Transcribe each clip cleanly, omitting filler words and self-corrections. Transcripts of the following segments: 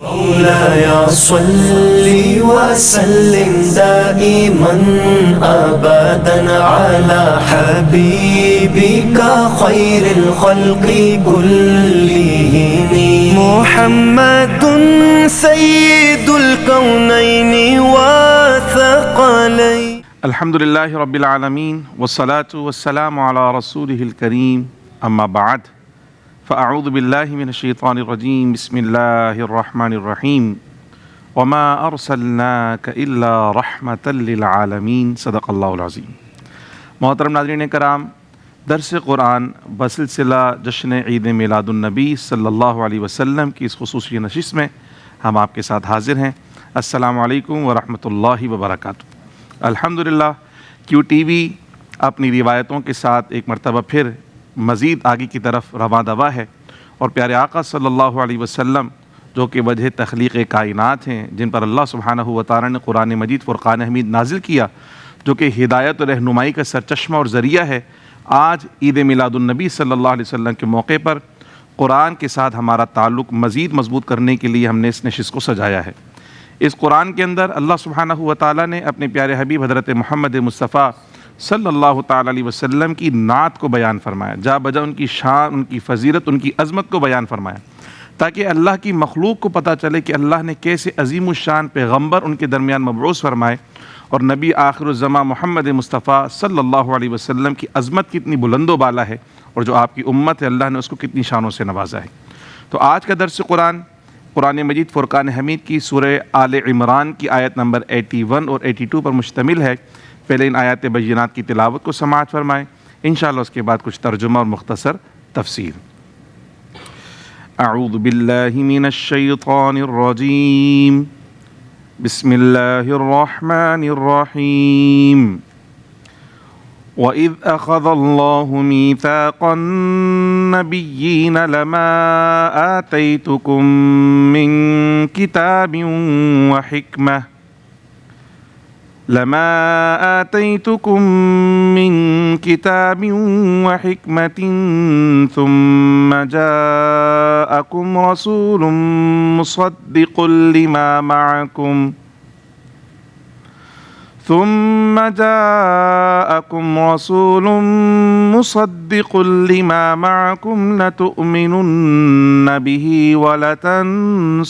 مولاي صل وسلم دائما أبدا على حبيبك خير الخلق كلهم محمد سيد الكونين والثقلين. الحمد لله رب العالمين والصلاة والسلام على رسوله الكريم أما بعد فأعوذ بالله من الشيطان الرجيم بسم الله الرحمن الرحيم وما أرسلناك إلا رحمة للعالمين صدق الله العظيم. محترم ناظرین کرام، درس قرآن بسلسلہ جشن عید میلاد النبی صلی اللہ علیہ وسلم کی اس خصوصی نشست میں ہم آپ کے ساتھ حاضر ہیں. السلام علیکم ورحمۃ اللہ وبرکاتہ. الحمدللہ کیو ٹی وی اپنی روایتوں کے ساتھ ایک مرتبہ پھر مزید آگے کی طرف رواں دوا ہے، اور پیارے آقا صلی اللہ علیہ وسلم جو کہ وجہ تخلیق کائنات ہیں، جن پر اللہ سبحانہ و تعالی نے قرآن مجید فرقان حمید نازل کیا، جو کہ ہدایت و رہنمائی کا سرچشمہ اور ذریعہ ہے، آج عید میلاد النبی صلی اللہ علیہ وسلم کے موقع پر قرآن کے ساتھ ہمارا تعلق مزید مضبوط کرنے کے لیے ہم نے اس نشست کو سجایا ہے. اس قرآن کے اندر اللہ سبحانہ و تعالی نے اپنے پیارے حبیب حضرت محمد مصطفیٰ صلی اللہ تعالی علیہ وسلم کی نعت کو بیان فرمایا، جا بجا ان کی شان، ان کی فضیلت، ان کی عظمت کو بیان فرمایا، تاکہ اللہ کی مخلوق کو پتہ چلے کہ اللہ نے کیسے عظیم الشان پیغمبر ان کے درمیان مبعوث فرمائے، اور نبی آخر الزمان محمد مصطفیٰ صلی اللہ علیہ وسلم کی عظمت کتنی بلند و بالا ہے، اور جو آپ کی امت ہے اللہ نے اس کو کتنی شانوں سے نوازا ہے. تو آج کا درس قرآن مجید فرقان حمید کی سورہ آل عمران کی آیت نمبر 81 اور 82 پر مشتمل ہے. پہلے ان آیات بینات کی تلاوت کو سماعت فرمائیں، انشاءاللہ اس کے بعد کچھ ترجمہ اور مختصر تفسیر. اعوذ باللہ من الشیطان الرجیم بسم اللہ الرحمن الرحیم. وَإِذْ أَخَذَ اللَّهُ مِيثَاقَ النَّبِيِّينَ لَمَا آتَيْتُكُم مِّن كِتَابٍ وَحِكْمَةٍ ثُمَّ جَاءَكُمْ رَسُولٌ مُصَدِّقٌ لِّمَا مَعَكُمْ لَتُؤْمِنُنَّ بِهِ وَلَتَنصُرُنَّهُ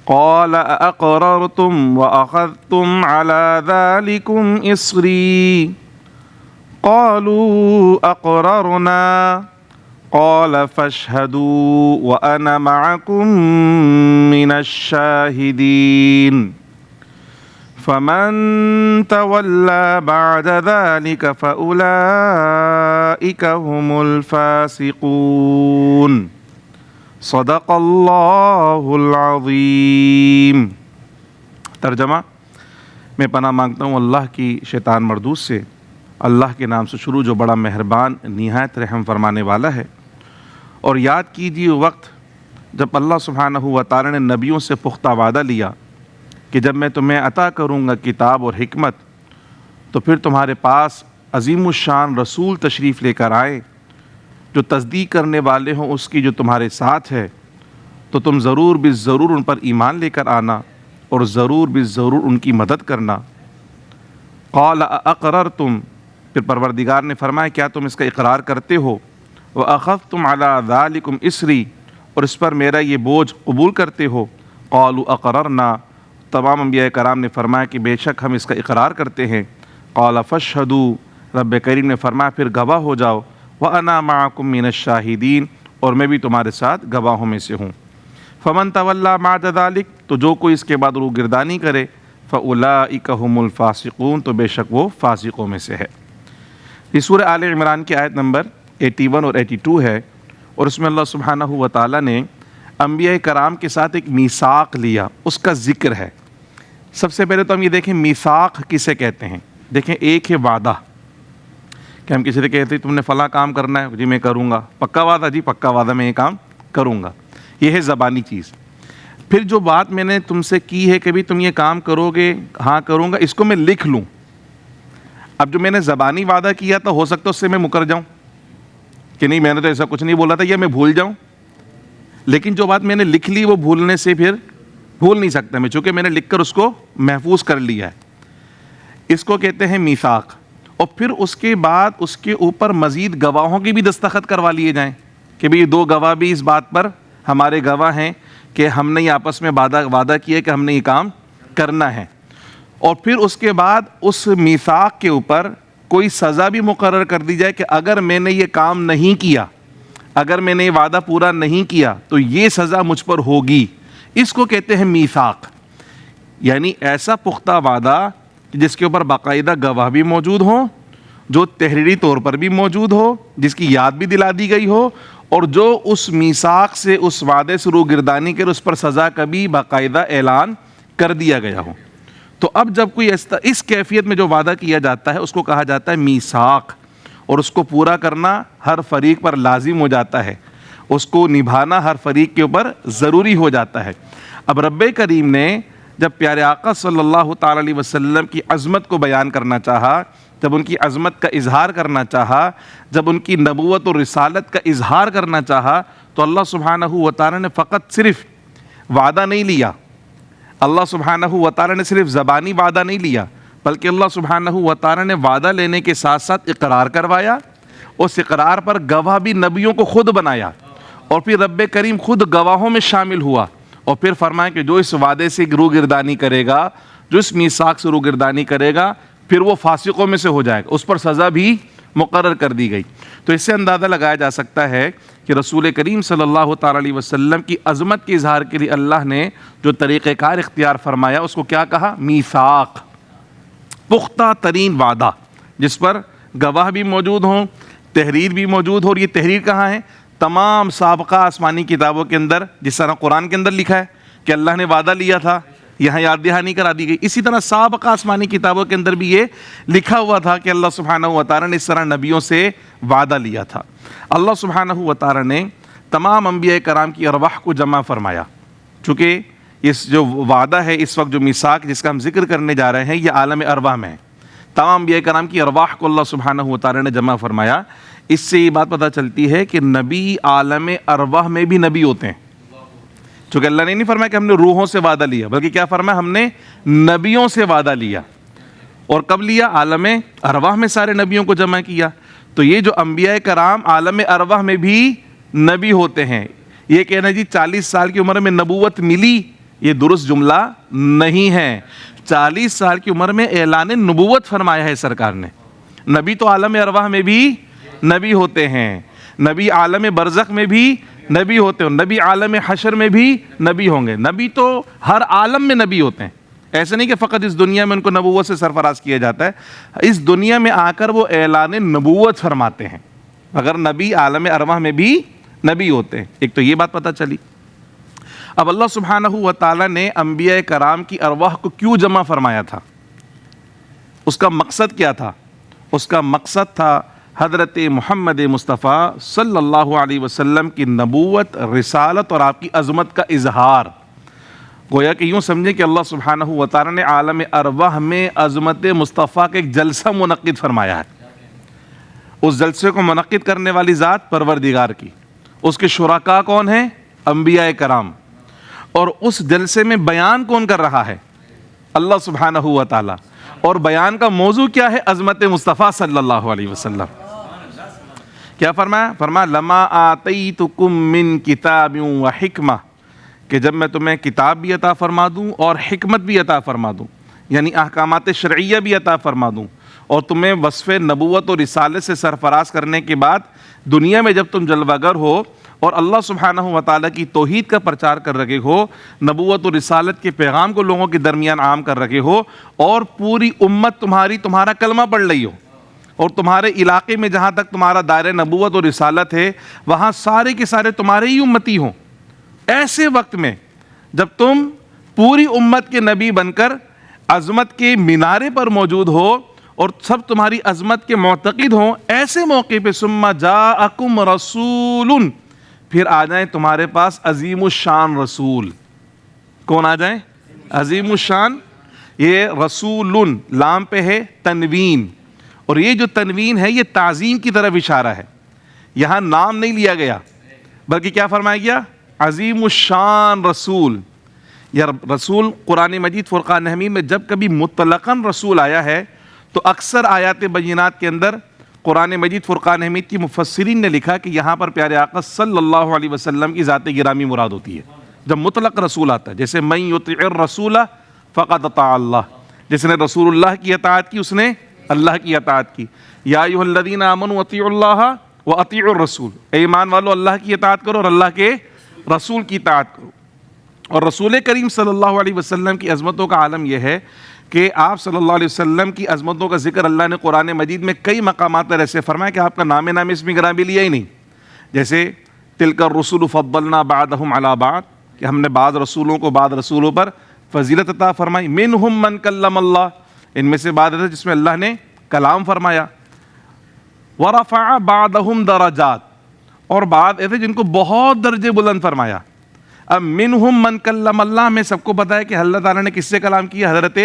قال أأقررتم وأخذتم على ذلكم إصري قالوا أقررنا قال فاشهدوا وأنا معكم من الشاهدين فمن تولى بعد ذلك فأولئك هم الفاسقون. صدق اللہ العظیم. ترجمہ: میں پناہ مانگتا ہوں اللہ کی شیطان مردود سے. اللہ کے نام سے شروع جو بڑا مہربان نہایت رحم فرمانے والا ہے. اور یاد کیجیے وقت جب اللہ سبحانہ و تعالی نے نبیوں سے پختہ وعدہ لیا کہ جب میں تمہیں عطا کروں گا کتاب اور حکمت، تو پھر تمہارے پاس عظیم الشان رسول تشریف لے کر آئے جو تصدیق کرنے والے ہوں اس کی جو تمہارے ساتھ ہے، تو تم ضرور بالضرور ان پر ایمان لے کر آنا اور ضرور بالضرور ان کی مدد کرنا. قال اقررتم، پھر پروردگار نے فرمایا کیا تم اس کا اقرار کرتے ہو؟ واخذتم علی ذلکم اسری، اور اس پر میرا یہ بوجھ قبول کرتے ہو؟ قالوا اقررنا، تمام انبیاء کرام نے فرمایا کہ بے شک ہم اس کا اقرار کرتے ہیں. قال فاشہدوا، رب کریم نے فرمایا پھر گواہ ہو جاؤ. وَأَنَا مَعَكُم مِّنَ الشَّاهِدِينَ، اور میں بھی تمہارے ساتھ گواہوں میں سے ہوں. فَمَن تَوَلَّىٰ بَعْدَ ذَلِكَ، تو جو کوئی اس کے بعد روگردانی کرے، فَأُولَٰئِكَ هُمُ الْفَاسِقُونَ، تو بے شک وہ فاسقوں میں سے ہے. یہ سورہ آل عمران کی آیت نمبر 81 اور 82 ہے، اور اس میں اللہ سبحانہ و تعالیٰ نے انبیاء کرام کے ساتھ ایک میثاق لیا، اس کا ذکر ہے. سب سے پہلے تو ہم یہ دیکھیں میثاق کسے کہتے ہیں. دیکھیں، ایک ہے وعدہ، کہ ہم کسی سے کہتے ہیں تم نے فلاں کام کرنا ہے، جی میں کروں گا، پکا وعدہ، جی پکا وعدہ میں یہ کام کروں گا. یہ ہے زبانی چیز. پھر جو بات میں نے تم سے کی ہے کہ بھی تم یہ کام کرو گے، ہاں کروں گا، اس کو میں لکھ لوں. اب جو میں نے زبانی وعدہ کیا تھا ہو سکتا ہے اس سے میں مکر جاؤں کہ نہیں میں نے تو ایسا کچھ نہیں بولا تھا، یا میں بھول جاؤں. لیکن جو بات میں نے لکھ لی وہ بھولنے سے پھر بھول نہیں سکتا میں، چونکہ میں نے لکھ کر اس کو محفوظ کر لیا ہے. اس کو کہتے ہیں میثاق. اور پھر اس کے بعد اس کے اوپر مزید گواہوں کی بھی دستخط کروا لیے جائیں کہ بھئی 2 گواہ بھی اس بات پر ہمارے گواہ ہیں کہ ہم نے آپس میں وعدہ کیا کہ ہم نے یہ کام کرنا ہے. اور پھر اس کے بعد اس میثاق کے اوپر کوئی سزا بھی مقرر کر دی جائے کہ اگر میں نے یہ کام نہیں کیا، اگر میں نے یہ وعدہ پورا نہیں کیا تو یہ سزا مجھ پر ہوگی. اس کو کہتے ہیں میثاق. یعنی ایسا پختہ وعدہ جس کے اوپر باقاعدہ گواہ بھی موجود ہوں، جو تحریری طور پر بھی موجود ہو، جس کی یاد بھی دلا دی گئی ہو، اور جو اس میثاق سے، اس وعدے سے روگردانی کر اس پر سزا کا بھی باقاعدہ اعلان کر دیا گیا ہو. تو اب جب کوئی اس کیفیت میں جو وعدہ کیا جاتا ہے اس کو کہا جاتا ہے میثاق، اور اس کو پورا کرنا ہر فریق پر لازم ہو جاتا ہے، اس کو نبھانا ہر فریق کے اوپر ضروری ہو جاتا ہے. اب رب کریم نے جب پیارے آقا صلی اللہ تعالی علیہ وسلم کی عظمت کو بیان کرنا چاہا، جب ان کی عظمت کا اظہار کرنا چاہا، جب ان کی نبوت اور رسالت کا اظہار کرنا چاہا، تو اللہ سبحانہ و تعالی نے فقط صرف وعدہ نہیں لیا، اللہ سبحانہ و تعالی نے صرف زبانی وعدہ نہیں لیا، بلکہ اللہ سبحانہ و تعالی نے وعدہ لینے کے ساتھ ساتھ اقرار کروایا. اس اقرار پر گواہ بھی نبیوں کو خود بنایا، اور پھر رب کریم خود گواہوں میں شامل ہوا، اور پھر فرمایا کہ جو اس وعدے سے روگردانی کرے گا، جو اس میثاق سے روگردانی کرے گا، پھر وہ فاسقوں میں سے ہو جائے گا. اس پر سزا بھی مقرر کر دی گئی. تو اس سے اندازہ لگایا جا سکتا ہے کہ رسول کریم صلی اللہ تعالی علیہ وسلم کی عظمت کے اظہار کے لیے اللہ نے جو طریقہ کار اختیار فرمایا اس کو کیا کہا؟ میثاق. پختہ ترین وعدہ جس پر گواہ بھی موجود ہوں، تحریر بھی موجود ہو. اور یہ تحریر کہاں ہے؟ تمام سابقہ آسمانی کتابوں کے اندر، جس طرح قرآن کے اندر لکھا ہے کہ اللہ نے وعدہ لیا تھا، یہاں یاد دہانی کرا دی گئی، اسی طرح سابقہ آسمانی کتابوں کے اندر بھی یہ لکھا ہوا تھا کہ اللہ سبحانہ و تعالی نے اس طرح نبیوں سے وعدہ لیا تھا. اللہ سبحانہ و تعالی نے تمام انبیاء کرام کی ارواح کو جمع فرمایا. چونکہ اس جو وعدہ ہے اس وقت جو میثاق جس کا ہم ذکر کرنے جا رہے ہیں یہ عالم ارواح میں ہے. تمام انبیاء کرام کی ارواح کو اللہ سبحانہ و تعالی نے جمع فرمایا. اس سے یہ بات پتہ چلتی ہے کہ نبی عالم ارواح میں بھی نبی ہوتے ہیں. چونکہ اللہ نے نہیں فرمایا کہ ہم نے روحوں سے وعدہ لیا، بلکہ کیا فرمایا؟ ہم نے نبیوں سے وعدہ لیا. اور کب لیا؟ عالم ارواح میں سارے نبیوں کو جمع کیا. تو یہ جو انبیاء کرام عالم ارواح میں بھی نبی ہوتے ہیں. یہ کہنا جی 40 سال کی عمر میں نبوت ملی، یہ درست جملہ نہیں ہے. 40 سال کی عمر میں اعلان نبوت فرمایا ہے سرکار نے. نبی تو عالم ارواح میں بھی نبی ہوتے ہیں، نبی عالم برزخ میں بھی نبی ہوتے ہیں، نبی عالم حشر میں بھی نبی ہوں گے. نبی تو ہر عالم میں نبی ہوتے ہیں. ایسے نہیں کہ فقط اس دنیا میں ان کو نبوت سے سرفراز کیا جاتا ہے، اس دنیا میں آ کر وہ اعلان نبوت فرماتے ہیں. اگر نبی عالم ارواح میں بھی نبی ہوتے ہیں. ایک تو یہ بات پتہ چلی. اب اللہ سبحانہ و تعالی نے انبیاء کرام کی ارواح کو کیوں جمع فرمایا تھا؟ اس کا مقصد کیا تھا؟ اس کا مقصد تھا حضرت محمد مصطفیٰ صلی اللہ علیہ وسلم کی نبوت، رسالت اور آپ کی عظمت کا اظہار. گویا کہ یوں سمجھیں کہ اللہ سبحانہ و تعالی نے عالم ارواح میں عظمت مصطفیٰ کا ایک جلسہ منعقد فرمایا ہے. اس جلسے کو منعقد کرنے والی ذات پروردگار کی، اس کے شرکاء کون ہیں؟ انبیاء کرام. اور اس جلسے میں بیان کون کر رہا ہے؟ اللہ سبحانہ و تعالی. اور بیان کا موضوع کیا ہے؟ عظمت مصطفیٰ صلی اللہ علیہ وسلم. کیا فرمایا؟ فرمایا لما آتیتکم من کتاب و حکمہ، کہ جب میں تمہیں کتاب بھی عطا فرما دوں اور حکمت بھی عطا فرما دوں، یعنی احکامات شرعیہ بھی عطا فرما دوں، اور تمہیں وصف نبوت اور رسالت سے سرفراز کرنے کے بعد دنیا میں جب تم جلوہ گر ہو اور اللہ سبحانہ و تعالیٰ کی توحید کا پرچار کر رہے ہو، نبوت و رسالت کے پیغام کو لوگوں کے درمیان عام کر رہے ہو، اور پوری امت تمہارا کلمہ پڑھ رہی ہو، اور تمہارے علاقے میں جہاں تک تمہارا دائرہ نبوت اور رسالت ہے وہاں سارے کے سارے تمہارے ہی امتی ہوں، ایسے وقت میں جب تم پوری امت کے نبی بن کر عظمت کے مینارے پر موجود ہو اور سب تمہاری عظمت کے معتقد ہوں، ایسے موقع پہ ثم جاءکم رسول، پھر آ جائیں تمہارے پاس عظیم الشان رسول. کون آ جائیں؟ عظیم الشان. یہ رسول لام پہ ہے تنوین، اور یہ جو تنوین ہے یہ تعظیم کی طرف اشارہ ہے. یہاں نام نہیں لیا گیا بلکہ کیا فرمایا گیا؟ عظیم الشان رسول یا رسول قرآن مجید فرقان حمید میں جب کبھی مطلقاً رسول آیا ہے تو اکثر آیات بینات کے اندر قرآن مجید فرقان حمید کی مفسرین نے لکھا کہ یہاں پر پیارے آقا صلی اللہ علیہ وسلم کی ذات گرامی مراد ہوتی ہے جب مطلق رسول آتا ہے. جیسے من یطع الرسول فقد اطاع اللہ، جس نے رسول اللہ کی اطاعت کی اس نے اللہ کی اطاعت کی. یا ایھا الذین آمنوا اطیعوا اللہ واطیعوا الرسول، اے ایمان والو اللہ کی اطاعت کرو اور اللہ کے رسول کی اطاعت کرو. اور رسول کریم صلی اللہ علیہ وسلم کی عظمتوں کا عالم یہ ہے کہ آپ صلی اللہ علیہ وسلم کی عظمتوں کا ذکر اللہ نے قرآن مجید میں کئی مقامات پر ایسے فرمایا کہ آپ کا نام اسم گرامی لیا ہی نہیں. جیسے تلک الرسل فضلنا بعضهم علی بعض، کہ ہم نے بعض رسولوں کو بعض رسولوں پر فضیلت عطا فرمائی. منہم من کلم اللہ، ان میں سے بعض ہے جس میں اللہ نے کلام فرمایا. ورفع بعضهم درجات، اور بعض ایسے جن کو بہت درجے بلند فرمایا. اب منہم من کلم اللہ، ہمیں سب کو پتا ہے کہ اللہ تعالیٰ نے کس سے کلام کیا؟ حضرت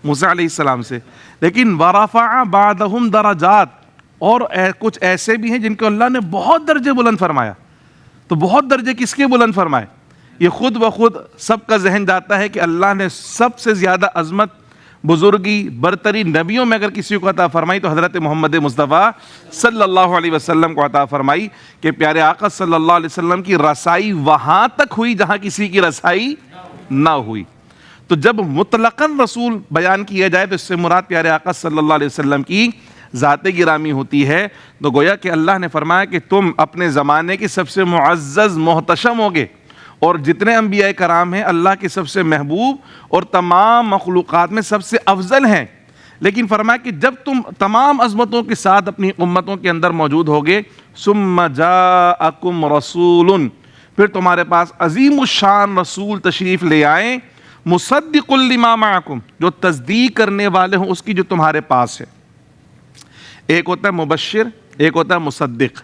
موسیٰ علیہ السلام سے. لیکن ورفع بعضهم درجات، اور کچھ ایسے بھی ہیں جن کو اللہ نے بہت درجے بلند فرمایا. تو بہت درجے کس کے بلند فرمائے؟ یہ خود بخود سب کا ذہن جاتا ہے کہ اللہ نے سب سے زیادہ عظمت، بزرگی، برتری نبیوں میں اگر کسی کو عطا فرمائی تو حضرت محمد مصطفیٰ صلی اللہ علیہ وسلم کو عطا فرمائی کہ پیارے آقا صلی اللہ علیہ وسلم کی رسائی وہاں تک ہوئی جہاں کسی کی رسائی نہ ہوئی. تو جب مطلقاً رسول بیان کیا جائے تو اس سے مراد پیارے آقا صلی اللہ علیہ وسلم کی ذات گرامی ہوتی ہے. تو گویا کہ اللہ نے فرمایا کہ تم اپنے زمانے کے سب سے معزز محتشم ہوگے، اور جتنے انبیاء کرام ہیں اللہ کے سب سے محبوب اور تمام مخلوقات میں سب سے افضل ہیں. لیکن فرمایا کہ جب تم تمام عظمتوں کے ساتھ اپنی امتوں کے اندر موجود ہوگے، ثم جاءکم رسول، پھر تمہارے پاس عظیم الشان رسول تشریف لے آئیں، مصدق لما معکم، جو تصدیق کرنے والے ہوں اس کی جو تمہارے پاس ہے. ایک ہوتا ہے مبشر، ایک ہوتا ہے مصدق.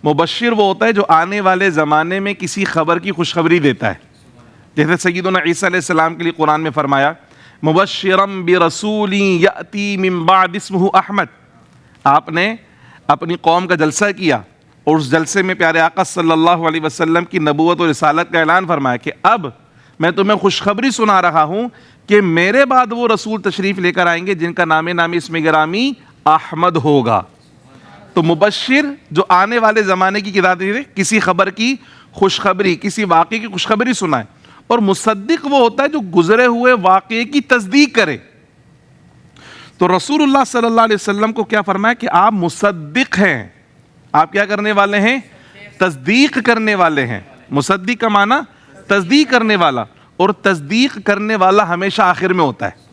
مبشر وہ ہوتا ہے جو آنے والے زمانے میں کسی خبر کی خوشخبری دیتا ہے. جیسے سیدنا عیسیٰ علیہ السلام کے لیے قرآن میں فرمایا مبشرم برسول یأتی من بعد اسمہ احمد. آپ نے اپنی قوم کا جلسہ کیا اور اس جلسے میں پیارے آقا صلی اللہ علیہ وسلم کی نبوت اور رسالت کا اعلان فرمایا کہ اب میں تمہیں خوشخبری سنا رہا ہوں کہ میرے بعد وہ رسول تشریف لے کر آئیں گے جن کا نام اسم گرامی احمد ہوگا. تو مبشر جو آنے والے زمانے کی کسی خبر کی خوشخبری، کسی واقعے کی خوشخبری سنائے. اور مصدق وہ ہوتا ہے جو گزرے ہوئے واقعے کی تصدیق کرے. تو رسول اللہ صلی اللہ علیہ وسلم کو کیا فرمایا کہ آپ مصدق ہیں. آپ کیا کرنے والے ہیں؟ تصدیق کرنے والے ہیں. مصدق کا معنی تصدیق کرنے والا، اور تصدیق کرنے والا ہمیشہ آخر میں ہوتا ہے.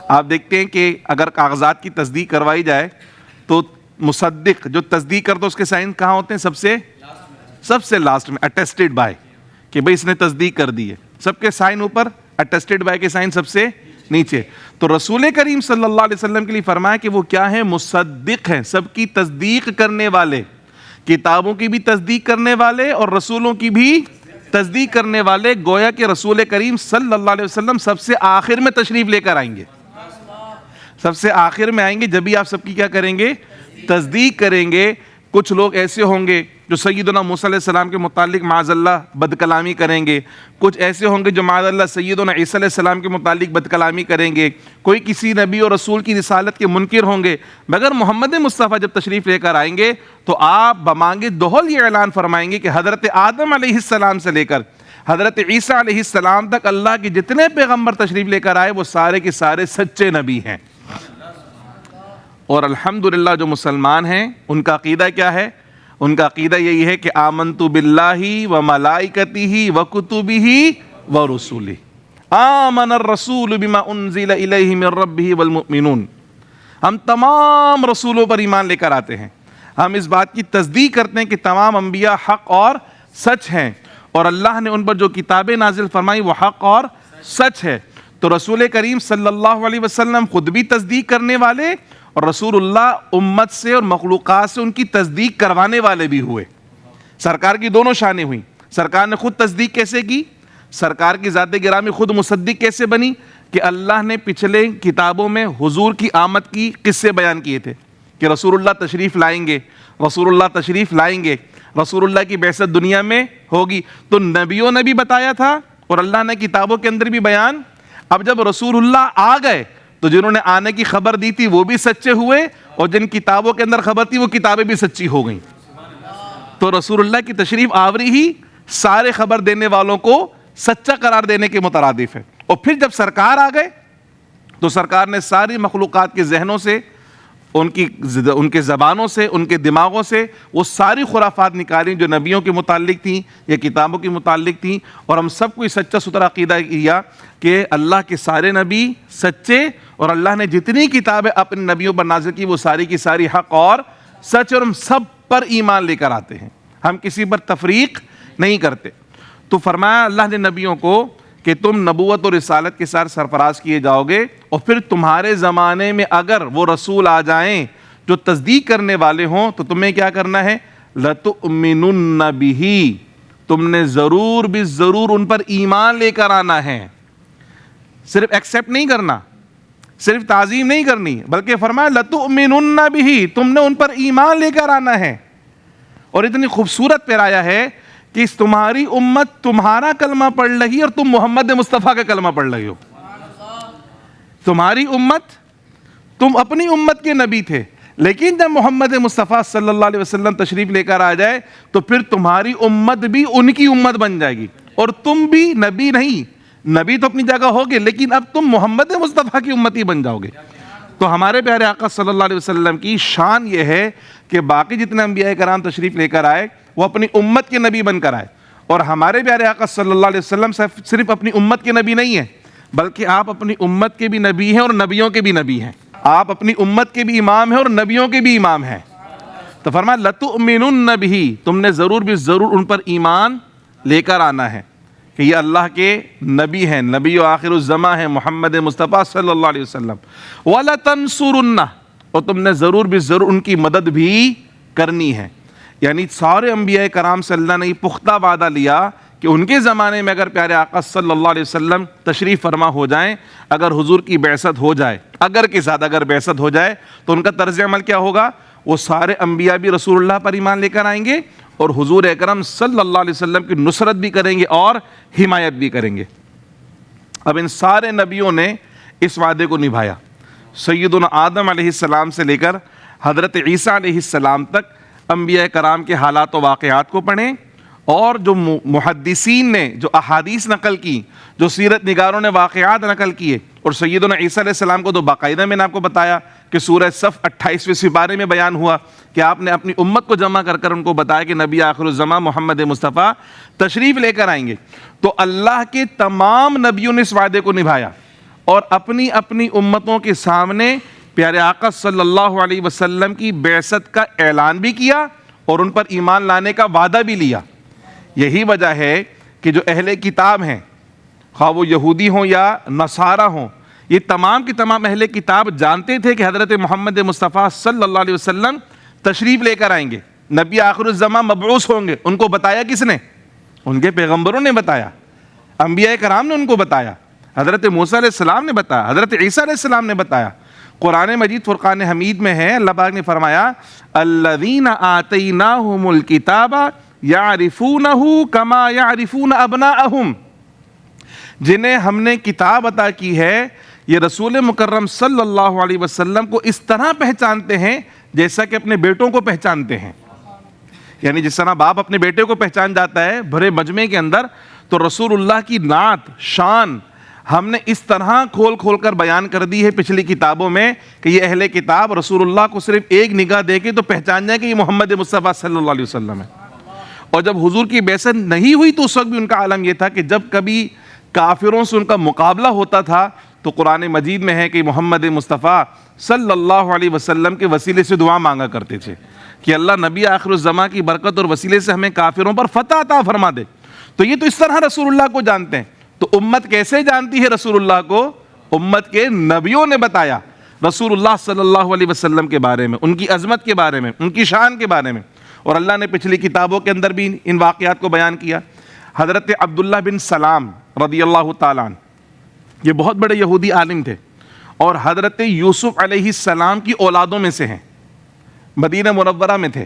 آپ دیکھتے ہیں کہ اگر کاغذات کی تصدیق کروائی جائے تو مصدق جو تصدیق کرتا ہے اس کے سائن کہاں ہوتے ہیں؟ سب سے لاسٹ میں، اٹیسٹڈ بائی، کہ بھئی اس نے تصدیق کر دی ہے. سب کے سائن اوپر، اٹیسٹڈ بائی کے سائن سب سے نیچے. تو رسول کریم صلی اللہ علیہ وسلم کے لیے فرمایا کہ وہ کیا ہیں؟ مصدق ہیں، سب کی تصدیق کرنے والے، کتابوں کی بھی تصدیق کرنے والے اور رسولوں کی بھی تصدیق کرنے والے. گویا کہ رسول کریم صلی اللہ علیہ وسلم سب سے آخر میں تشریف لے کر آئیں گے. سب سے آخر میں آئیں گے، جب بھی آپ سب کی کیا کریں گے؟ تصدیق کریں گے. کچھ لوگ ایسے ہوں گے جو سیدنا موسیٰ علیہ السلام کے متعلق معاذ اللہ بد کلامی کریں گے. کچھ ایسے ہوں گے جو معاذ اللہ سیدنا عیسیٰ علیہ السلام کے متعلق بد کلامی کریں گے. کوئی کسی نبی اور رسول کی رسالت کے منکر ہوں گے. مگر محمد مصطفیٰ جب تشریف لے کر آئیں گے تو آپ بمانگے دہل یہ اعلان فرمائیں گے کہ حضرت آدم علیہ السلام سے لے کر حضرت عیسیٰ علیہ السلام تک اللہ کے جتنے پیغمبر تشریف لے کر آئے وہ سارے کے سارے سچے نبی ہیں. اور الحمدللہ جو مسلمان ہیں ان کا عقیدہ کیا ہے؟ ان کا عقیدہ یہی ہے کہ آمنت باللہ و ملائکتہ و کتبہ و رسلہ. آمن الرسول بما انزل الیہ من ربہ والمؤمنون. ہم تمام رسولوں پر ایمان لے کر آتے ہیں. ہم اس بات کی تصدیق کرتے ہیں کہ تمام انبیاء حق اور سچ ہیں، اور اللہ نے ان پر جو کتابیں نازل فرمائی وہ حق اور سچ ہے. تو رسول کریم صلی اللہ علیہ وسلم خود بھی تصدیق کرنے والے اور رسول اللہ امت سے اور مخلوقات سے ان کی تصدیق کروانے والے بھی ہوئے. سرکار کی دونوں شانیں ہوئیں. سرکار نے خود تصدیق کیسے کی؟ سرکار کی ذات گرامی خود مصدق کیسے بنی؟ کہ اللہ نے پچھلے کتابوں میں حضور کی آمد کی قصے بیان کیے تھے کہ رسول اللہ تشریف لائیں گے، رسول اللہ تشریف لائیں گے. رسول اللہ کی بعثت دنیا میں ہوگی. تو نبیوں نے بھی بتایا تھا اور اللہ نے کتابوں کے اندر بھی بیان. اب جب رسول اللہ آ گئے تو جنہوں نے آنے کی خبر دی تھی وہ بھی سچے ہوئے, اور جن کتابوں کے اندر خبر تھی وہ کتابیں بھی سچی ہو گئیں. تو رسول اللہ کی تشریف آوری ہی سارے خبر دینے والوں کو سچا قرار دینے کے مترادف ہے. اور پھر جب سرکار آ گئے تو سرکار نے ساری مخلوقات کے ذہنوں سے, ان کے زبانوں سے, ان کے دماغوں سے وہ ساری خرافات نکالیں جو نبیوں کے متعلق تھیں یا کتابوں کے متعلق تھیں, اور ہم سب کو یہ سچا ستھرا عقیدہ کیا کہ اللہ کے سارے نبی سچے, اور اللہ نے جتنی کتابیں اپنے نبیوں پر نازل کی وہ ساری کی ساری حق اور سچ, اور ہم سب پر ایمان لے کر آتے ہیں, ہم کسی پر تفریق نہیں کرتے. تو فرمایا اللہ نے نبیوں کو کہ تم نبوت اور رسالت کے ساتھ سرفراز کیے جاؤ گے, اور پھر تمہارے زمانے میں اگر وہ رسول آ جائیں جو تصدیق کرنے والے ہوں تو تمہیں کیا کرنا ہے, لَتُؤْمِنُنَّ بِهِ, تم نے ضرور بھی ضرور ان پر ایمان لے کر آنا ہے. صرف ایکسیپٹ نہیں کرنا, صرف تعظیم نہیں کرنی, بلکہ فرمایا لَتُؤْمِنُنَّ بِهِ, تم نے ان پر ایمان لے کر آنا ہے. اور اتنی خوبصورت پیرایا ہے کہ تمہاری امت تمہارا کلمہ پڑھ رہی اور تم محمد مصطفیٰ کا کلمہ پڑھ رہی ہو. تمہاری امت, تم اپنی امت کے نبی تھے, لیکن جب محمد مصطفیٰ صلی اللہ علیہ وسلم تشریف لے کر آ جائے تو پھر تمہاری امت بھی ان کی امت بن جائے گی, اور تم بھی نبی نہیں, نبی تو اپنی جگہ ہوگے لیکن اب تم محمد مصطفیٰ کی امتی بن جاؤ گے. تو ہمارے پیارے آقا صلی اللہ علیہ وسلم کی شان یہ ہے کہ باقی جتنے انبیاء کرام تشریف لے کر آئے وہ اپنی امت کے نبی بن کر آئے, اور ہمارے پیارے آقا صلی اللہ علیہ وسلم صرف اپنی امت کے نبی نہیں ہیں, بلکہ آپ اپنی امت کے بھی نبی ہیں اور نبیوں کے بھی نبی ہیں. آپ اپنی امت کے بھی امام ہیں اور نبیوں کے بھی امام ہیں. تو فرمایا لَتُؤْمِنُنَّ بِهِ, تم نے ضرور بھی ضرور ان پر ایمان لے کر آنا ہے کہ یہ اللہ کے نبی ہیں, نبی و آخر الزماں ہیں محمد مصطفیٰ صلی اللہ علیہ وسلم. وَلَتَنْصُرُنَّ, اور تم نے ضرور بھی ضرور ان کی مدد بھی کرنی ہے. یعنی سارے انبیاء کرام سے اللہ نے یہ پختہ وعدہ لیا کہ ان کے زمانے میں اگر پیارے آقا صلی اللہ علیہ وسلم تشریف فرما ہو جائیں, اگر حضور کی بعثت ہو جائے, اگر کے ساتھ اگر بعثت ہو جائے, تو ان کا طرز عمل کیا ہوگا, وہ سارے انبیاء بھی رسول اللہ پر ایمان لے کر آئیں گے اور حضور اکرم صلی اللہ علیہ وسلم کی نصرت بھی کریں گے اور حمایت بھی کریں گے. اب ان سارے نبیوں نے اس وعدے کو نبھایا. سیدنا آدم علیہ السلام سے لے کر حضرت عیسیٰ علیہ السلام تک انبیاء کرام کے حالات و واقعات کو پڑھیں, اور جو محدثین نے جو احادیث نقل کی, جو سیرت نگاروں نے واقعات نقل کیے, اور سیدنا عیسیٰ علیہ السلام کو تو باقاعدہ میں نے آپ کو بتایا کہ سورہ صف 28ویں سپارے میں بیان ہوا کہ آپ نے اپنی امت کو جمع کر کر ان کو بتایا کہ نبی آخر الزماں محمد مصطفیٰ تشریف لے کر آئیں گے. تو اللہ کے تمام نبیوں نے اس وعدے کو نبھایا اور اپنی اپنی امتوں کے سامنے پیارے آقا صلی اللہ علیہ وسلم کی بعثت کا اعلان بھی کیا اور ان پر ایمان لانے کا وعدہ بھی لیا. یہی وجہ ہے کہ جو اہل کتاب ہیں, خواہ وہ یہودی ہوں یا نصارہ ہوں, یہ تمام کی تمام اہل کتاب جانتے تھے کہ حضرت محمد مصطفیٰ صلی اللہ علیہ وسلم تشریف لے کر آئیں گے, نبی آخر الزمان مبعوث ہوں گے. ان کو بتایا کس نے؟ ان کے پیغمبروں نے بتایا, انبیاء کرام نے ان کو بتایا, حضرت موسیٰ علیہ السلام نے بتایا, حضرت عیسیٰ علیہ السلام نے بتایا. قرآن مجید فرقان حمید میں ہے, اللہ پاک نے فرمایا الذین آتیناہم الکتاب یعرفونہ کما یعرفون ابناءہم, جنہیں ہم نے کتاب عطا کی ہے یہ رسول مکرم صلی اللہ علیہ وسلم کو اس طرح پہچانتے ہیں جیسا کہ اپنے بیٹوں کو پہچانتے ہیں. یعنی جس طرح باپ اپنے بیٹے کو پہچان جاتا ہے بھرے مجمع کے اندر, تو رسول اللہ کی نعت شان ہم نے اس طرح کھول کھول کر بیان کر دی ہے پچھلی کتابوں میں کہ یہ اہل کتاب رسول اللہ کو صرف ایک نگاہ دے کے تو پہچان جائے کہ یہ محمد مصطفیٰ صلی اللہ علیہ وسلم ہے. اور جب حضور کی بعثت نہیں ہوئی تو اس وقت بھی ان کا عالم یہ تھا کہ جب کبھی کافروں سے ان کا مقابلہ ہوتا تھا تو قرآن مجید میں ہے کہ محمد مصطفیٰ صلی اللہ علیہ وسلم کے وسیلے سے دعا مانگا کرتے تھے کہ اللہ نبی آخر الزماں کی برکت اور وسیلے سے ہمیں کافروں پر فتح عطا فرما دے. تو یہ تو اس طرح رسول اللہ کو جانتے ہیں. تو امت کیسے جانتی ہے رسول اللہ کو؟ امت کے نبیوں نے بتایا رسول اللہ صلی اللہ علیہ وسلم کے بارے میں, ان کی عظمت کے بارے میں, ان کی شان کے بارے میں. اور اللہ نے پچھلی کتابوں کے اندر بھی ان واقعات کو بیان کیا. حضرت عبداللہ بن سلام رضی اللہ تعالیٰ عنہ, یہ بہت بڑے یہودی عالم تھے اور حضرت یوسف علیہ السلام کی اولادوں میں سے ہیں, مدینہ منورہ میں تھے.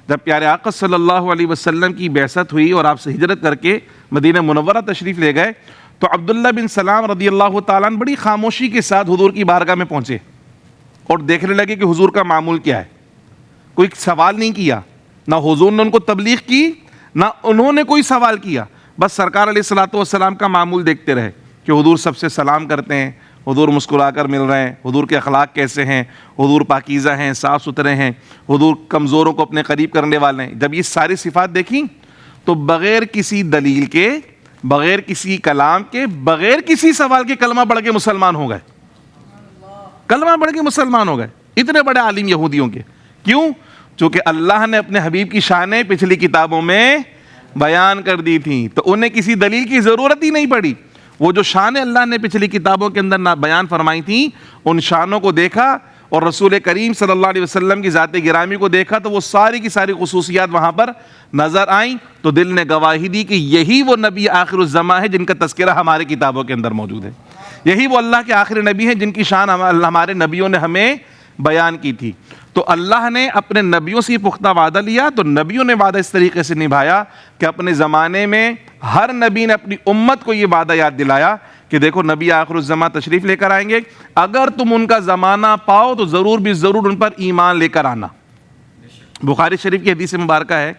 جب پیارے آقا صلی اللہ علیہ وسلم کی بعثت ہوئی اور آپ سے ہجرت کر کے مدینہ منورہ تشریف لے گئے تو عبداللہ بن سلام رضی اللہ تعالیٰ عنہ بڑی خاموشی کے ساتھ حضور کی بارگاہ میں پہنچے اور دیکھنے لگے کہ حضور کا معمول کیا ہے. کوئی سوال نہیں کیا, نہ حضور نے ان کو تبلیغ کی نہ انہوں نے کوئی سوال کیا, بس سرکار علیہ الصلوۃ والسلام کا معمول دیکھتے رہے کہ حضور سب سے سلام کرتے ہیں, حضور مسکرا کر مل رہے ہیں, حضور کے اخلاق کیسے ہیں, حضور پاکیزہ ہیں, صاف ستھرے ہیں, حضور کمزوروں کو اپنے قریب کرنے والے ہیں. جب یہ ساری صفات دیکھیں تو بغیر کسی دلیل کے, بغیر کسی کلام کے, بغیر کسی سوال کے کلمہ پڑھ کے مسلمان ہو گئے, کلمہ پڑھ کے مسلمان ہو گئے, اتنے بڑے عالم یہودیوں کے. کیوں؟ چونکہ اللہ نے اپنے حبیب کی شانیں پچھلی کتابوں میں بیان کر دی تھیں, تو انہیں کسی دلیل کی ضرورت ہی نہیں پڑی. وہ جو شانیں اللہ نے پچھلی کتابوں کے اندر بیان فرمائی تھیں, ان شانوں کو دیکھا اور رسول کریم صلی اللہ علیہ وسلم کی ذات گرامی کو دیکھا تو وہ ساری کی ساری خصوصیات وہاں پر نظر آئیں, تو دل نے گواہی دی کہ یہی وہ نبی آخر الزماں ہے جن کا تذکرہ ہماری کتابوں کے اندر موجود ہے, یہی وہ اللہ کے آخری نبی ہیں جن کی شان ہمارے نبیوں نے ہمیں بیان کی تھی. تو اللہ نے اپنے نبیوں سے یہ پختہ وعدہ لیا, تو نبیوں نے وعدہ اس طریقے سے نبھایا کہ اپنے زمانے میں ہر نبی نے اپنی امت کو یہ وعدہ یاد دلایا کہ دیکھو نبی آخر الزماں تشریف لے کر آئیں گے, اگر تم ان کا زمانہ پاؤ تو ضرور بھی ضرور ان پر ایمان لے کر آنا. بخاری شریف کی حدیث مبارکہ ہے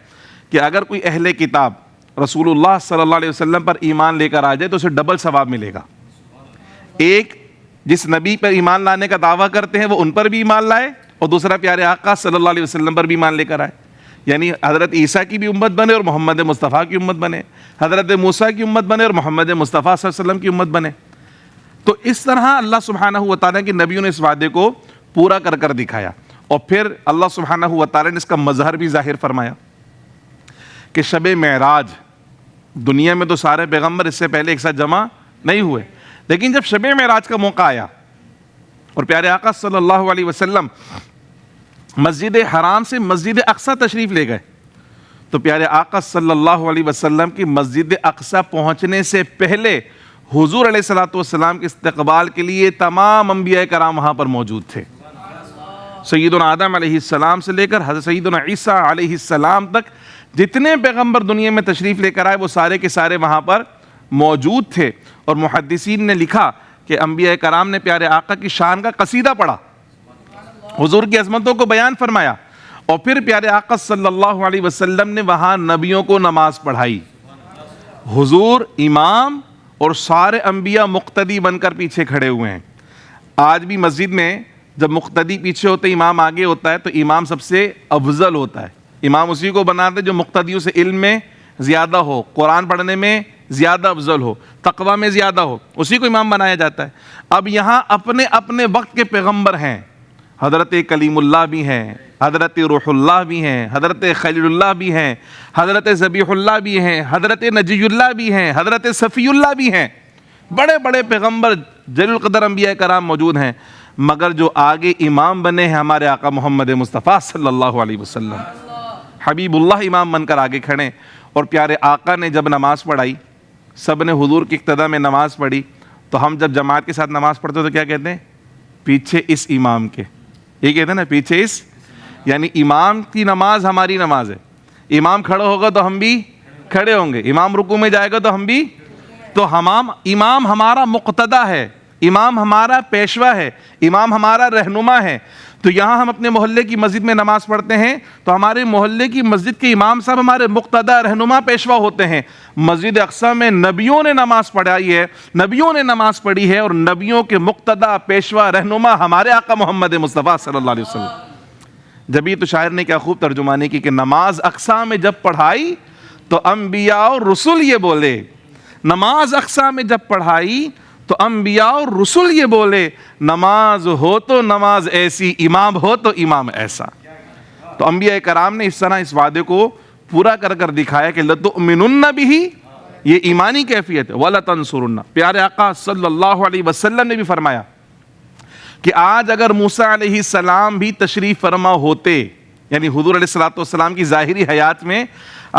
کہ اگر کوئی اہل کتاب رسول اللہ صلی اللہ علیہ وسلم پر ایمان لے کر آ جائے تو اسے ڈبل ثواب ملے گا. ایک جس نبی پر ایمان لانے کا دعویٰ کرتے ہیں وہ ان پر بھی ایمان لائے, اور دوسرا پیارے آقا صلی اللہ علیہ وسلم پر بھی ایمان لے کر آئے, یعنی حضرت عیسیٰ کی بھی امت بنے اور محمد مصطفیٰ کی امت بنے, حضرت موسیٰ کی امت بنے اور محمد مصطفیٰ صلی اللہ علیہ وسلم کی امت بنے. تو اس طرح اللہ سبحانہ و تعالیٰ کے نبیوں نے اس وعدے کو پورا کر کر دکھایا, اور پھر اللہ سبحانہ و تعالیٰ نے اس کا مظہر بھی ظاہر فرمایا کہ شب معراج, دنیا میں تو سارے پیغمبر اس سے پہلے ایک ساتھ جمع نہیں ہوئے, لیکن جب شب معراج کا موقع آیا اور پیارے آقا صلی اللہ علیہ وسلم مسجد حرام سے مسجد اقصیٰ تشریف لے گئے, تو پیارے آقا صلی اللہ علیہ وسلم کی مسجد اقصیٰ پہنچنے سے پہلے حضور علیہ الصلوۃ والسلام کے استقبال کے لیے تمام انبیاء کرام وہاں پر موجود تھے. سیدنا آدم علیہ السلام سے لے کر حضرت سیدنا عیسیٰ علیہ السلام تک جتنے پیغمبر دنیا میں تشریف لے کر آئے وہ سارے کے سارے وہاں پر موجود تھے. اور محدثین نے لکھا کہ انبیاء کرام نے پیارے آقا کی شان کا قصیدہ پڑھا, حضور کی عظمتوں کو بیان فرمایا, اور پھر پیارے آقا صلی اللہ علیہ وسلم نے وہاں نبیوں کو نماز پڑھائی. حضور امام اور سارے انبیاء مقتدی بن کر پیچھے کھڑے ہوئے ہیں. آج بھی مسجد میں جب مقتدی پیچھے ہوتے امام آگے ہوتا ہے تو امام سب سے افضل ہوتا ہے. امام اسی کو بناتے جو مقتدیوں سے علم میں زیادہ ہو, قرآن پڑھنے میں زیادہ افضل ہو, تقوی میں زیادہ ہو, اسی کو امام بنایا جاتا ہے. اب یہاں اپنے اپنے وقت کے پیغمبر ہیں, حضرت کلیم اللہ بھی ہیں, حضرت روح اللہ بھی ہیں, حضرت خلیل اللہ بھی ہیں, حضرت ذبیح اللہ بھی ہیں, حضرت نجی اللہ بھی ہیں, حضرت صفی اللہ بھی ہیں. بڑے بڑے پیغمبر جلیل القدر انبیاء کرام موجود ہیں, مگر جو آگے امام بنے ہیں ہمارے آقا محمد مصطفیٰ صلی اللہ علیہ وسلم, حبیب اللہ امام بن کر آگے کھڑے. اور پیارے آقا نے جب نماز پڑھائی, سب نے حضور کی اقتداء میں نماز پڑھی, تو ہم جب جماعت کے ساتھ نماز پڑھتے تو کیا کہتے ہیں؟ پیچھے اس امام کے, یہ کہتے ہیں نا پیچھے اس, یعنی امام کی نماز ہماری نماز ہے. امام کھڑا ہوگا تو ہم بھی کھڑے ہوں گے, امام رکوع میں جائے گا تو ہم بھی, تو امام ہمارا مقتدیٰ ہے, امام ہمارا پیشوا ہے, امام ہمارا رہنما ہے. تو یہاں ہم اپنے محلے کی مسجد میں نماز پڑھتے ہیں تو ہمارے محلے کی مسجد کے امام صاحب ہمارے مقتدیٰ رہنما پیشوا ہوتے ہیں. مسجد اقصیٰ میں نبیوں نے نماز پڑھائی ہے, نبیوں نے نماز پڑھی ہے, اور نبیوں کے مقتدیٰ پیشوا رہنما ہمارے آقا محمد مصطفیٰ صلی اللہ علیہ وسلم. جبھی تو شاعر نے کیا خوب ترجمانی کی کہ نماز اقصیٰ میں جب پڑھائی تو انبیاء اور رسول یہ بولے, نماز اقصیٰ میں جب پڑھائی تو انبیاء اور رسول یہ بولے, نماز ہو تو نماز ایسی, امام ہو تو امام ایسا. تو انبیاء کرام نے اس طرح اس وعدے کو پورا کر کر دکھایا کہ لَتُؤْمِنُنَّ بِهِ, یہ ایمانی کیفیت ہے, وَلَتَنْصُرُنَّ. پیارے آقا صلی اللہ علیہ وسلم نے بھی فرمایا کہ آج اگر موسیٰ علیہ السلام بھی تشریف فرما ہوتے, یعنی حضور علیہ الصلوۃ والسلام کی ظاہری حیات میں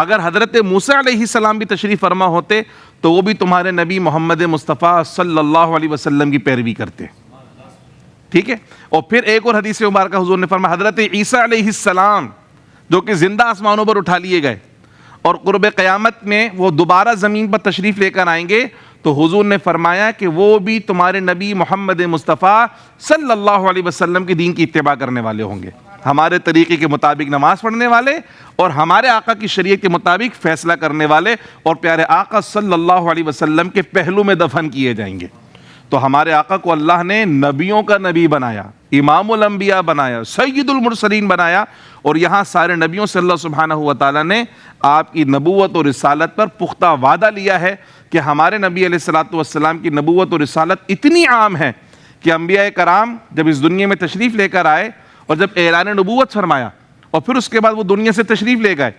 اگر حضرت موسیٰ علیہ السلام بھی تشریف فرما ہوتے تو وہ بھی تمہارے نبی محمد مصطفیٰ صلی اللہ علیہ وسلم کی پیروی کرتے. ٹھیک ہے. اور پھر ایک اور حدیث مبارکہ حضور نے فرمایا, حضرت عیسیٰ علیہ السلام جو کہ زندہ آسمانوں پر اٹھا لیے گئے، اور قرب قیامت میں وہ دوبارہ زمین پر تشریف لے کر آئیں گے، تو حضور نے فرمایا کہ وہ بھی تمہارے نبی محمد مصطفیٰ صلی اللہ علیہ وسلم کے دین کی اتباع کرنے والے ہوں گے، ہمارے طریقے کے مطابق نماز پڑھنے والے اور ہمارے آقا کی شریعت کے مطابق فیصلہ کرنے والے، اور پیارے آقا صلی اللہ علیہ وسلم کے پہلو میں دفن کیے جائیں گے۔ تو ہمارے آقا کو اللہ نے نبیوں کا نبی بنایا، امام الانبیاء بنایا، سید المرسلین بنایا، اور یہاں سارے نبیوں سے اللہ سبحانہ و تعالیٰ نے آپ کی نبوت اور رسالت پر پختہ وعدہ لیا ہے کہ ہمارے نبی علیہ السلام کی نبوت اور رسالت اتنی عام ہے کہ انبیاء کرام جب اس دنیا میں تشریف لے کر آئے اور جب اعلان نبوت فرمایا اور پھر اس کے بعد وہ دنیا سے تشریف لے گئے،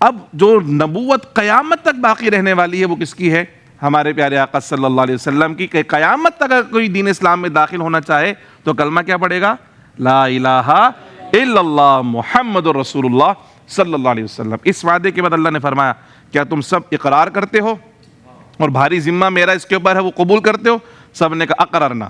اب جو نبوت قیامت تک باقی رہنے والی ہے وہ کس کی ہے؟ ہمارے پیارے آقا صلی اللہ علیہ وسلم کی، کہ قیامت تک اگر کوئی دین اسلام میں داخل ہونا چاہے تو کلمہ کیا پڑھے گا؟ لا الہ الا اللہ محمد رسول اللہ صلی اللہ علیہ وسلم۔ اس وعدے کے بعد اللہ نے فرمایا کیا تم سب اقرار کرتے ہو اور بھاری ذمہ میرا اس کے اوپر ہے وہ قبول کرتے ہو؟ سب نے کہا اقررنا،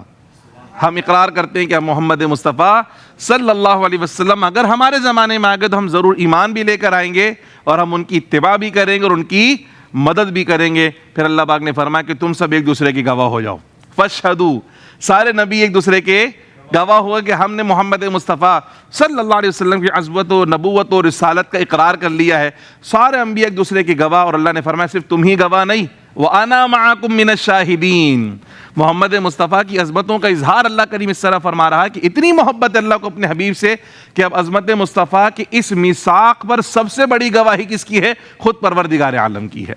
ہم اقرار کرتے ہیں کہ محمد مصطفیٰ صلی اللہ علیہ وسلم اگر ہمارے زمانے میں آگے تو ہم ضرور ایمان بھی لے کر آئیں گے اور ہم ان کی اتباع بھی کریں گے اور ان کی مدد بھی کریں گے۔ پھر اللہ پاک نے فرمایا کہ تم سب ایک دوسرے کی گواہ ہو جاؤ، فاشہدوا، سارے نبی ایک دوسرے کے گواہ ہوئے کہ ہم نے محمد مصطفیٰ صلی اللہ علیہ وسلم کی عظمت و نبوت و رسالت کا اقرار کر لیا ہے، سارے انبیاء ایک دوسرے کی گواہ، اور اللہ نے فرمایا صرف تم ہی گواہ نہیں، وَأَنَا مَعَكُم مِّنَ الشَّاهِدِينَ۔ محمد مصطفیٰ کی عظمتوں کا اظہار اللہ کریم اس طرح فرما رہا ہے کہ اتنی محبت اللہ کو اپنے حبیب سے کہ اب عظمت مصطفیٰ کی اس میثاق پر سب سے بڑی گواہی کس کی ہے؟ خود پروردگار عالم کی ہے۔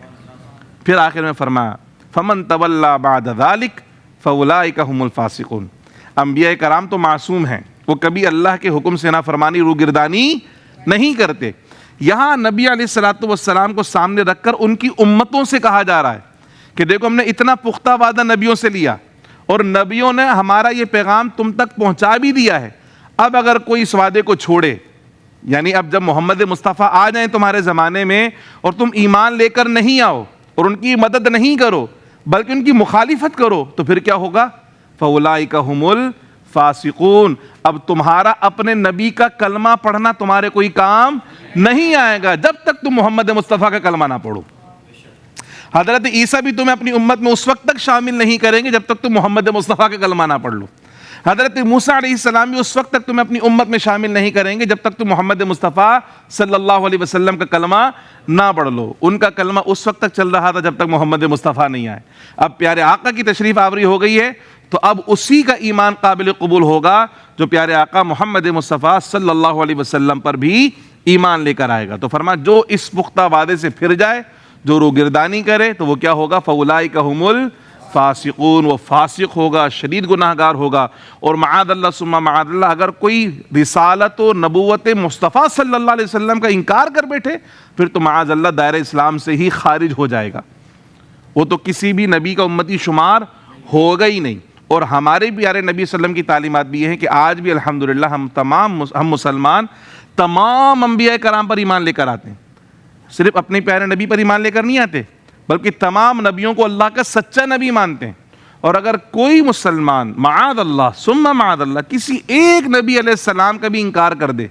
پھر آخر میں فرمایا فَمَن تَوَلَّى بَعْدَ ذَلِكَ فَأُولَٰئِكَ هُمُ الْفَاسِقُونَ۔ انبیاء کرام تو معصوم ہیں، وہ کبھی اللہ کے حکم سے نافرمانی روگردانی نہیں کرتے۔ یہاں نبی علیہ السلام کو سامنے رکھ کر ان کی امتوں سے کہا جا رہا ہے کہ دیکھو ہم نے اتنا پختہ وعدہ نبیوں سے لیا اور نبیوں نے ہمارا یہ پیغام تم تک پہنچا بھی دیا ہے، اب اگر کوئی اس وعدے کو چھوڑے، یعنی اب جب محمد مصطفیٰ آ جائیں تمہارے زمانے میں اور تم ایمان لے کر نہیں آؤ اور ان کی مدد نہیں کرو بلکہ ان کی مخالفت کرو، تو پھر کیا ہوگا؟ فَأُولَٰئِكَ هُمُ الْفَاسِقُونَ۔ اب تمہارا اپنے نبی کا کلمہ پڑھنا تمہارے کوئی کام نہیں آئے گا جب تک تم محمد مصطفیٰ کا کلمہ نہ پڑھو۔ حضرت عیسیٰ بھی تمہیں اپنی امت میں اس وقت تک شامل نہیں کریں گے جب تک تم محمد مصطفیٰ کا کلمہ نہ پڑھ لو۔ حضرت موسیٰ علیہ السلام بھی اس وقت تک تمہیں اپنی امت میں شامل نہیں کریں گے جب تک تم محمد مصطفیٰ صلی اللہ علیہ وسلم کا کلمہ نہ پڑھ لو۔ ان کا کلمہ اس وقت تک چل رہا تھا جب تک محمد مصطفیٰ نہیں آئے۔ اب پیارے آقا کی تشریف آوری ہو گئی ہے تو اب اسی کا ایمان قابل قبول ہوگا جو پیارے آقا محمد مصطفیٰ صلی اللہ علیہ وسلم پر بھی ایمان لے کر آئے گا۔ تو فرمایا جو اس پختہ وعدے سے پھر جائے، جو روگردانی کرے، تو وہ کیا ہوگا؟ فَأُولَٰئِكَ هُمُ الْفَاسِقُونَ، وہ فاسق ہوگا، شدید گناہگار ہوگا۔ اور معاذ اللہ ثم معاذ اللہ اگر کوئی رسالت و نبوت مصطفیٰ صلی اللہ علیہ وسلم کا انکار کر بیٹھے پھر تو معاذ اللہ دائرہ اسلام سے ہی خارج ہو جائے گا، وہ تو کسی بھی نبی کا امتی شمار ہوگا ہی نہیں۔ اور ہمارے پیارے نبی صلی اللہ علیہ وسلم کی تعلیمات بھی یہ ہیں کہ آج بھی الحمدللہ ہم مسلمان تمام انبیاء کرام پر ایمان لے کر آتے ہیں، صرف اپنے پیارے نبی پر ایمان لے کر نہیں آتے بلکہ تمام نبیوں کو اللہ کا سچا نبی مانتے ہیں۔ اور اگر کوئی مسلمان معاذ اللہ ثم معاذ اللہ کسی ایک نبی علیہ السلام کا بھی انکار کر دے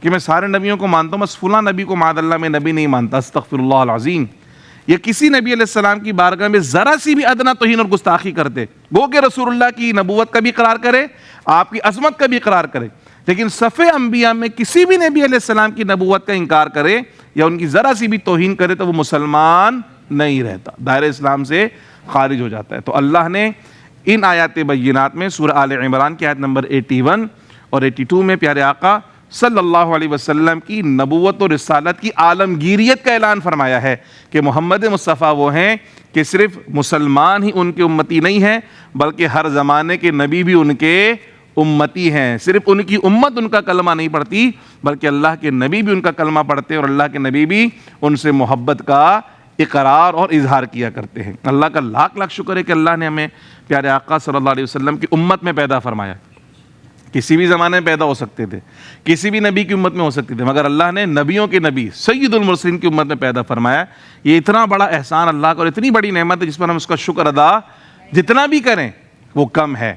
کہ میں سارے نبیوں کو مانتا ہوں بس فلاں نبی کو معاذ اللہ میں نبی نہیں مانتا، استغفر اللہ العظیم، یا کسی نبی علیہ السلام کی بارگاہ میں ذرا سی بھی ادنا توہین اور گستاخی کرتے، گو کہ رسول اللہ کی نبوت کا بھی اقرار کرے، آپ کی عظمت کا بھی اقرار کرے، لیکن صف انبیاء میں کسی بھی نبی علیہ السلام کی نبوت کا انکار کرے یا ان کی ذرا سی بھی توہین کرے تو وہ مسلمان نہیں رہتا، دائرہ اسلام سے خارج ہو جاتا ہے۔ تو اللہ نے ان آیات بینات میں سورہ آل عمران کی آیت نمبر 81 اور 82 میں پیارے آقا صلی اللہ علیہ وسلم کی نبوت و رسالت کی عالمگیریت کا اعلان فرمایا ہے کہ محمد مصطفیٰ وہ ہیں کہ صرف مسلمان ہی ان کے امتی نہیں ہیں بلکہ ہر زمانے کے نبی بھی ان کے امتی ہیں، صرف ان کی امت ان کا کلمہ نہیں پڑھتی بلکہ اللہ کے نبی بھی ان کا کلمہ پڑھتے ہیں اور اللہ کے نبی بھی ان سے محبت کا اقرار اور اظہار کیا کرتے ہیں۔ اللہ کا لاکھ لاکھ شکر ہے کہ اللہ نے ہمیں پیارے آقا صلی اللہ علیہ وسلم کی امت میں پیدا فرمایا۔ کسی بھی زمانے میں پیدا ہو سکتے تھے، کسی بھی نبی کی امت میں ہو سکتے تھے، مگر اللہ نے نبیوں کے نبی سید المرسلین کی امت میں پیدا فرمایا۔ یہ اتنا بڑا احسان اللہ کا اور اتنی بڑی نعمت ہے جس پر ہم اس کا شکر ادا جتنا بھی کریں وہ کم ہے۔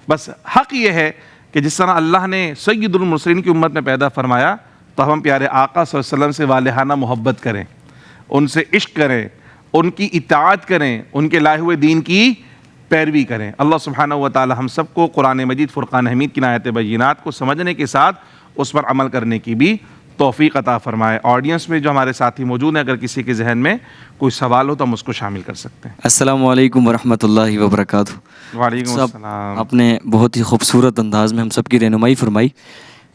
بس حق یہ ہے کہ جس طرح اللہ نے سید المرسلین کی امت میں پیدا فرمایا تو ہم پیارے آقا صلی اللہ علیہ وسلم سے والہانہ محبت کریں، ان سے عشق کریں، ان کی اطاعت کریں، ان کے لائے ہوئے دین کی پیروی کریں۔ اللہ سبحانہ و تعالی ہم سب کو قرآن مجید فرقان حمید کی آیات بینات کو سمجھنے کے ساتھ اس پر عمل کرنے کی بھی توفیق عطا فرمائے۔ آڈینس میں جو ہمارے ساتھی موجود ہیں، اگر کسی کے ذہن میں کوئی سوال ہو تو ہم اس کو شامل کر سکتے ہیں۔ السلام علیکم ورحمۃ اللہ وبرکاتہ۔ وعلیکم صاحب، السلام۔ آپ نے بہت ہی خوبصورت انداز میں ہم سب کی رہنمائی فرمائی۔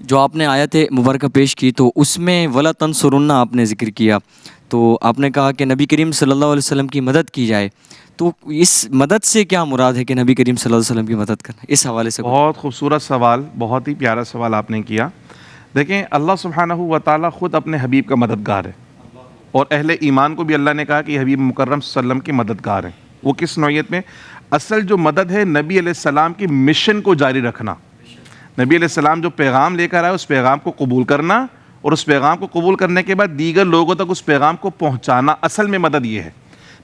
جو آپ نے آیت مبارکہ پیش کی تو اس میں وَلَا تَنْصُرُنَّ آپ نے ذکر کیا، تو آپ نے کہا کہ نبی کریم صلی اللہ علیہ وسلم کی مدد کی جائے، تو اس مدد سے کیا مراد ہے کہ نبی کریم صلی اللہ علیہ وسلم کی مدد کرنا؟ اس حوالے سے بہت خوبصورت سوال، بہت ہی پیارا سوال آپ نے کیا۔ دیکھیں، اللہ سبحانہ و تعالیٰ خود اپنے حبیب کا مددگار ہے، اور اہل ایمان کو بھی اللہ نے کہا کہ حبیب مکرم صلی اللہ علیہ وسلم کے مددگار ہیں۔ وہ کس نوعیت میں؟ اصل جو مدد ہے نبی علیہ السلام کی مشن کو جاری رکھنا، نبی علیہ السلام جو پیغام لے کر آئے اس پیغام کو قبول کرنا، اور اس پیغام کو قبول کرنے کے بعد دیگر لوگوں تک اس پیغام کو پہنچانا، اصل میں مدد یہ ہے۔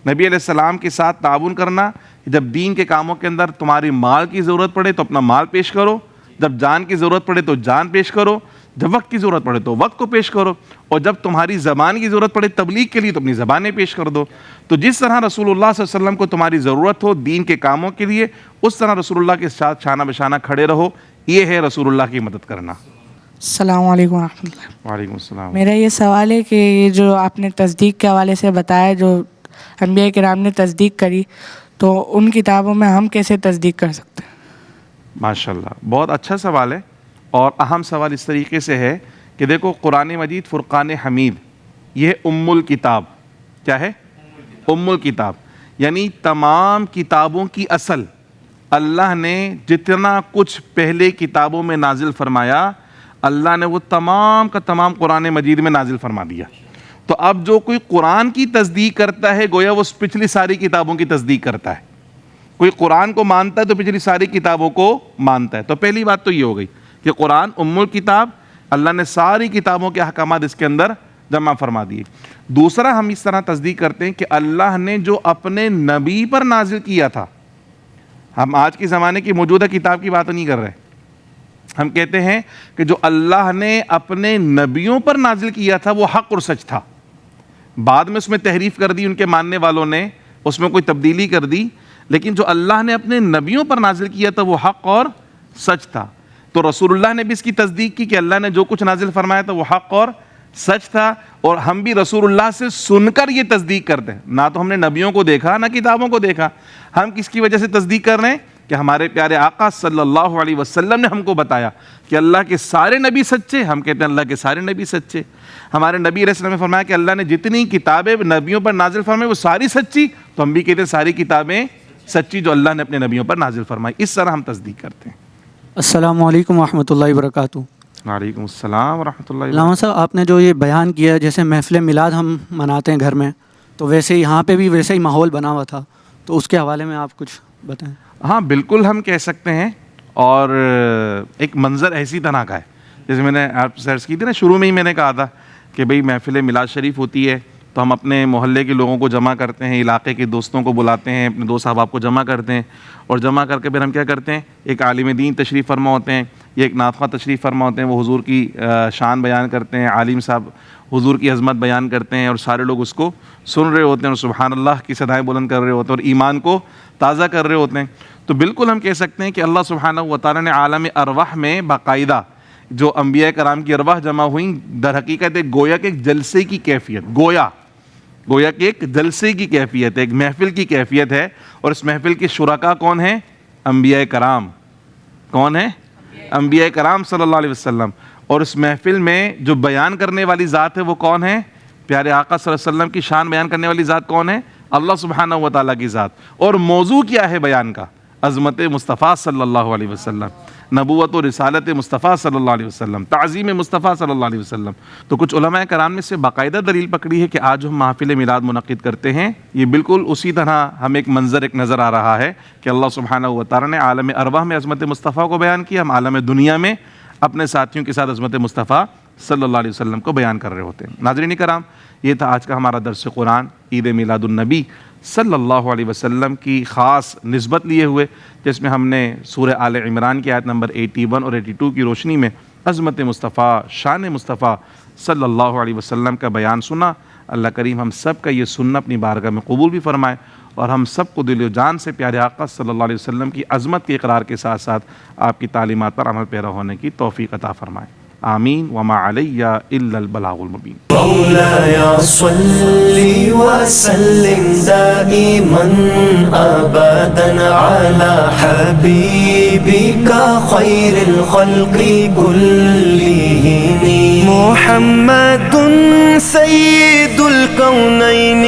نبی علیہ السلام کے ساتھ تعاون کرنا، جب دین کے کاموں کے اندر تمہاری مال کی ضرورت پڑے تو اپنا مال پیش کرو، جب جان کی ضرورت پڑے تو جان پیش کرو، جب وقت کی ضرورت پڑے تو وقت کو پیش کرو، اور جب تمہاری زبان کی ضرورت پڑے تبلیغ کے لیے تو اپنی زبانیں پیش کر دو۔ تو جس طرح رسول اللہ صلی اللہ علیہ وسلم کو تمہاری ضرورت ہو دین کے کاموں کے لیے، اس طرح رسول اللہ کے ساتھ شانہ بشانہ کھڑے رہو۔ یہ ہے رسول اللہ کی مدد کرنا۔ السلام علیکم ورحمۃ اللہ۔ وعلیکم السلام۔ میرا یہ سوال ہے کہ یہ جو آپ نے تصدیق کے حوالے سے بتایا، جو انبیاء کرام نے تصدیق کری، تو ان کتابوں میں ہم کیسے تصدیق کر سکتے ہیں؟ ماشاءاللہ، بہت اچھا سوال ہے، اور اہم سوال اس طریقے سے ہے کہ دیکھو، قرآن مجید فرقان حمید یہ ام الکتاب، کیا ہے؟ ام الکتاب، یعنی تمام کتابوں کی اصل۔ اللہ نے جتنا کچھ پہلے کتابوں میں نازل فرمایا، اللہ نے وہ تمام کا تمام قرآن مجید میں نازل فرما دیا۔ تو اب جو کوئی قرآن کی تصدیق کرتا ہے گویا وہ پچھلی ساری کتابوں کی تصدیق کرتا ہے۔ کوئی قرآن کو مانتا ہے تو پچھلی ساری کتابوں کو مانتا ہے۔ تو پہلی بات تو یہ ہو گئی کہ قرآن ام الکتاب، اللہ نے ساری کتابوں کے احکامات اس کے اندر جمع فرما دیے۔ دوسرا، ہم اس طرح تصدیق کرتے ہیں کہ اللہ نے جو اپنے نبی پر نازل کیا تھا، ہم آج کے زمانے کی موجودہ کتاب کی بات نہیں کر رہے، ہم کہتے ہیں کہ جو اللہ نے اپنے نبیوں پر نازل کیا تھا وہ حق اور سچ تھا۔ بعد میں اس میں تحریف کر دی ان کے ماننے والوں نے، اس میں کوئی تبدیلی کر دی، لیکن جو اللہ نے اپنے نبیوں پر نازل کیا تھا وہ حق اور سچ تھا۔ تو رسول اللہ نے بھی اس کی تصدیق کی کہ اللہ نے جو کچھ نازل فرمایا تھا وہ حق اور سچ تھا، اور ہم بھی رسول اللہ سے سن کر یہ تصدیق کرتے ہیں۔ نہ تو ہم نے نبیوں کو دیکھا نہ کتابوں کو دیکھا، ہم کس کی وجہ سے تصدیق کر رہے ہیں کہ ہمارے پیارے آقا صلی اللہ علیہ وسلم نے ہم کو بتایا کہ اللہ کے سارے نبی سچے، ہم کہتے ہیں اللہ کے سارے نبی سچے۔ ہمارے نبی علیہ السلام نے فرمایا کہ اللہ نے جتنی کتابیں نبیوں پر نازل فرمائی وہ ساری سچی، تو ہم بھی کہتے ہیں ساری کتابیں سچی جو اللہ نے اپنے نبیوں پر نازل فرمائی۔ اس طرح ہم تصدیق کرتے ہیں۔ السلام علیکم ورحمۃ اللہ وبرکاتہ۔ وعلیکم السلام ورحمۃ اللہ وبرکاتہ۔ علامہ صاحب، آپ نے جو یہ بیان کیا، جیسے محفل میلاد ہم مناتے ہیں گھر میں، تو ویسے یہاں پہ بھی ویسے ہی ماحول بنا ہوا تھا، تو اس کے حوالے میں آپ کچھ بتائیں۔ ہاں بالکل، ہم کہہ سکتے ہیں، اور ایک منظر ایسی طرح کا ہے جیسے میں نے آپ سے عرض کی تھی نا، شروع میں ہی میں نے کہا تھا کہ بھئی محفل میلاد شریف ہوتی ہے تو ہم اپنے محلے کے لوگوں کو جمع کرتے ہیں، علاقے کے دوستوں کو بلاتے ہیں، اپنے دوست احباب کو جمع کرتے ہیں، اور جمع کر کے پھر ہم کیا کرتے ہیں، ایک عالم دین تشریف فرما ہوتے ہیں یا ایک نعت خواں تشریف فرما ہوتے ہیں، وہ حضور کی شان بیان کرتے ہیں، عالم صاحب حضور کی عظمت بیان کرتے ہیں، اور سارے لوگ اس کو سن رہے ہوتے ہیں اور سبحان اللہ کی صدائیں بلند کر رہے ہوتے ہیں اور ایمان کو تازہ کر رہے ہوتے ہیں۔ تو بالکل ہم کہہ سکتے ہیں کہ اللہ سبحانہ و تعالیٰ نے عالم ارواح میں باقاعدہ جو انبیاء کرام کی ارواح جمع ہوئیں، در حقیقت ایک گویا کہ ایک جلسے کی کیفیت، گویا کہ ایک جلسے کی کیفیت ہے، ایک محفل کی کیفیت ہے، اور اس محفل کے شرکا کون ہیں؟ انبیاء کرام۔ کون ہیں؟ انبیاء کرام صلی اللہ علیہ وسلم۔ اور اس محفل میں جو بیان کرنے والی ذات ہے وہ کون ہے؟ پیارے آقا صلی اللہ علیہ وسلم کی شان بیان کرنے والی ذات کون ہے؟ اللہ سبحانہ و تعالیٰ کی ذات۔ اور موضوع کیا ہے بیان کا؟ عظمت مصطفیٰ صلی اللہ علیہ وسلم، نبوت و رسالت مصطفیٰ صلی اللہ علیہ وسلم، تعظیم مصطفیٰ صلی اللہ علیہ وسلم۔ تو کچھ علماء کرام نے سے باقاعدہ دلیل پکڑی ہے کہ آج ہم محفل میلاد منعقد کرتے ہیں، یہ بالکل اسی طرح ہمیں ایک منظر ایک نظر آ رہا ہے کہ اللہ سبحانہ و تعالیٰ نے عالم ارواح میں عظمت مصطفیٰ کو بیان کیا، ہم عالم دنیا میں اپنے ساتھیوں کے ساتھ عظمت مصطفیٰ صلی اللہ علیہ وسلم کو بیان کر رہے ہوتے ہیں۔ ناظرین کرام، یہ تھا آج کا ہمارا درس قرآن، عید میلاد النبی صلی اللہ علیہ وسلم کی خاص نسبت لیے ہوئے، جس میں ہم نے سورہ آل عمران کی آیت نمبر 81 اور 82 کی روشنی میں عظمت مصطفیٰ، شان مصطفیٰ صلی اللہ علیہ وسلم کا بیان سنا۔ اللہ کریم ہم سب کا یہ سننا اپنی بارگاہ میں قبول بھی فرمائے، اور ہم سب کو دل و جان سے پیارے آقا صلی اللہ علیہ وسلم کی عظمت کے اقرار کے ساتھ ساتھ آپ کی تعلیمات پر عمل پیرا ہونے کی توفیق عطا فرمائے۔ آمین۔ وما علیہ الا البلاغ المبین۔ مولاي صل وسلم دائما أبدا على حبيبك خير الخلق كلهم محمد سيد الكونين